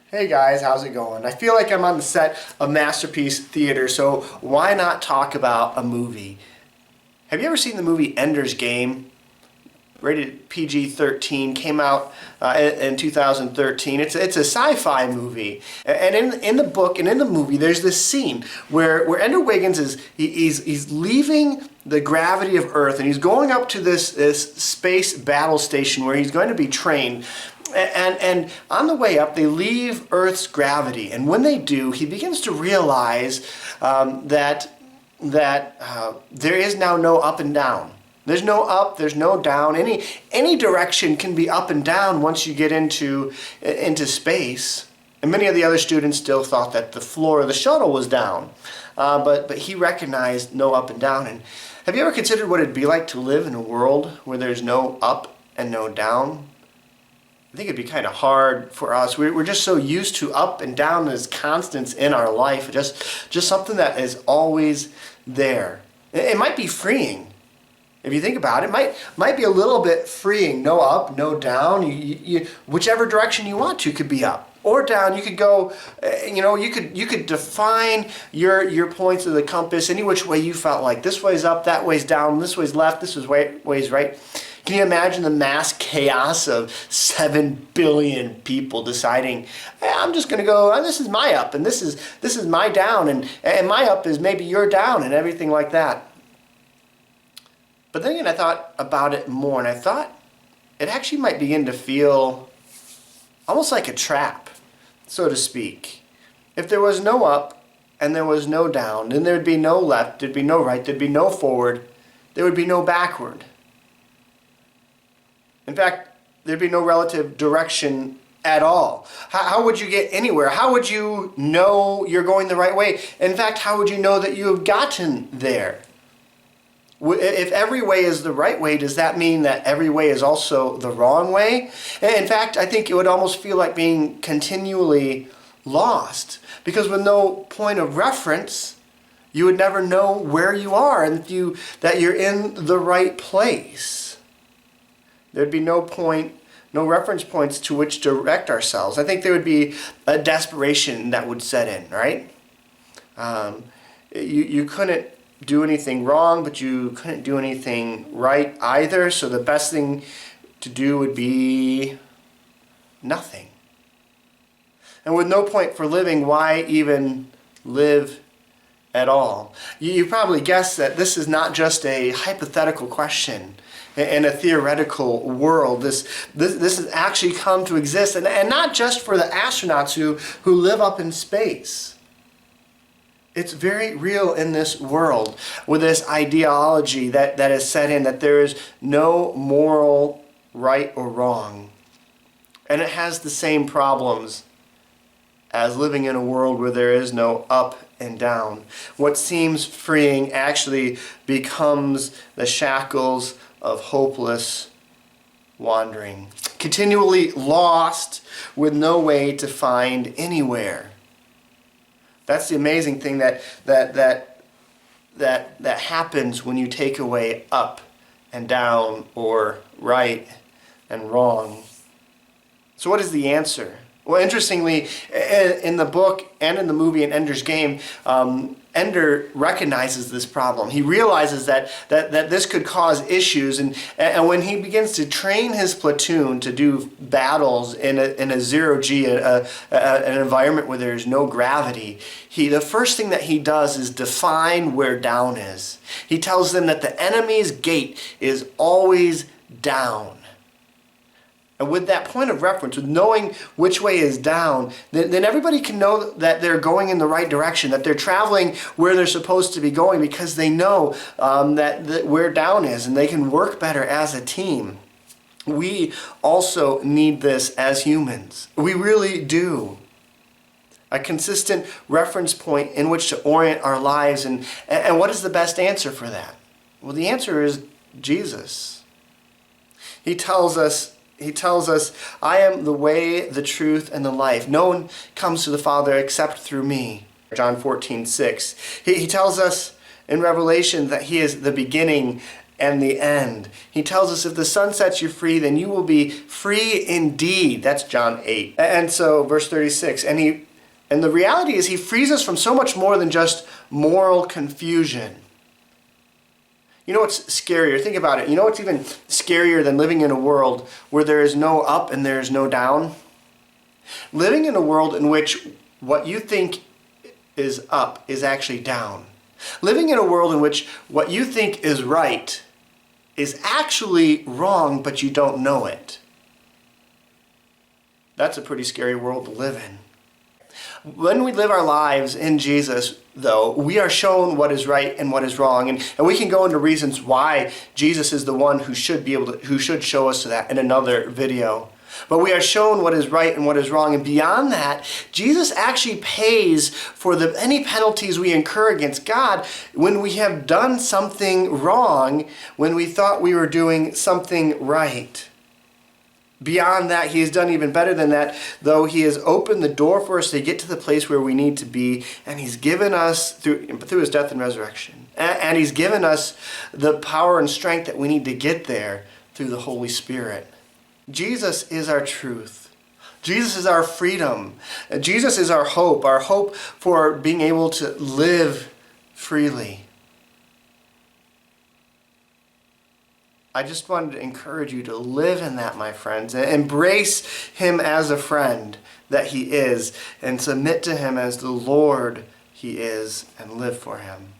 Hey guys, how's it going? I feel like I'm on the set of Masterpiece Theater, so why not talk about a movie? Have you ever seen the movie Ender's Game? Rated PG-13, came out in 2013. It's a sci-fi movie, and in the book and in the movie, there's this scene where Ender Wiggins he's leaving the gravity of Earth and he's going up to this space battle station where he's going to be trained. And on the way up, they leave Earth's gravity, and when they do, he begins to realize that there is now no up and down. There's no up, there's no down. Any direction can be up and down once you get into space. And many of the other students still thought that the floor of the shuttle was down. But he recognized no up and down. And have you ever considered what it'd be like to live in a world where there's no up and no down? I think it'd be kind of hard for us. We're just so used to up and down as constants in our life. Just something that is always there. It might be freeing. If you think about it, might be a little bit freeing. No up, no down. You whichever direction you want to could be up or down. You could go, you could define your points of the compass any which way you felt like. This way's up, that way's down, this way's left, this way's right. Can you imagine the mass chaos of 7 billion people deciding, hey, I'm just going to go, this is my up and this is my down and my up is maybe your down and everything like that. But then again, I thought about it more, and I thought it actually might begin to feel almost like a trap, so to speak. If there was no up and there was no down, then there'd be no left, there'd be no right, there'd be no forward, there would be no backward. In fact, there'd be no relative direction at all. How would you get anywhere? How would you know you're going the right way? In fact, how would you know that you have gotten there? If every way is the right way, does that mean that every way is also the wrong way? In fact, I think it would almost feel like being continually lost. Because with no point of reference, you would never know where you are and that you're in the right place. There'd be no reference points to which to direct ourselves. I think there would be a desperation that would set in, right? You couldn't do anything wrong, but you couldn't do anything right either, so the best thing to do would be nothing. And with no point for living, why even live at all? You probably guessed that this is not just a hypothetical question in a theoretical world. This has actually come to exist, and not just for the astronauts who live up in space. It's very real in this world with this ideology that is set in that there is no moral right or wrong. And it has the same problems as living in a world where there is no up and down. What seems freeing actually becomes the shackles of hopeless wandering. Continually lost with no way to find anywhere. That's the amazing thing that happens when you take away up and down or right and wrong. So what is the answer? Well, interestingly, in the book and in the movie in Ender's Game, Ender recognizes this problem. He realizes that this could cause issues, and when he begins to train his platoon to do battles in a zero-G, an environment where there's no gravity, the first thing that he does is define where down is. He tells them that the enemy's gate is always down. And with that point of reference, with knowing which way is down, then everybody can know that they're going in the right direction, that they're traveling where they're supposed to be going because they know that where down is, and they can work better as a team. We also need this as humans. We really do. A consistent reference point in which to orient our lives. And what is the best answer for that? Well, the answer is Jesus. He tells us, I am the way, the truth, and the life. No one comes to the Father except through me. John 14:6. He tells us in Revelation that he is the beginning and the end. He tells us if the Son sets you free, then you will be free indeed. That's John 8. And so, verse 36, and the reality is he frees us from so much more than just moral confusion. You know what's scarier? Think about it. You know what's even scarier than living in a world where there is no up and there is no down? Living in a world in which what you think is up is actually down. Living in a world in which what you think is right is actually wrong, but you don't know it. That's a pretty scary world to live in. When we live our lives in Jesus, though, we are shown what is right and what is wrong. And we can go into reasons why Jesus is the one who should show us that in another video. But we are shown what is right and what is wrong. And beyond that, Jesus actually pays for any penalties we incur against God when we have done something wrong, when we thought we were doing something right. Beyond that, he has done even better than that, though he has opened the door for us to get to the place where we need to be, and he's given us, through his death and resurrection, and he's given us the power and strength that we need to get there through the Holy Spirit. Jesus is our truth. Jesus is our freedom. Jesus is our hope for being able to live freely. I just wanted to encourage you to live in that, my friends. Embrace him as a friend that he is, and submit to him as the Lord he is, and live for him.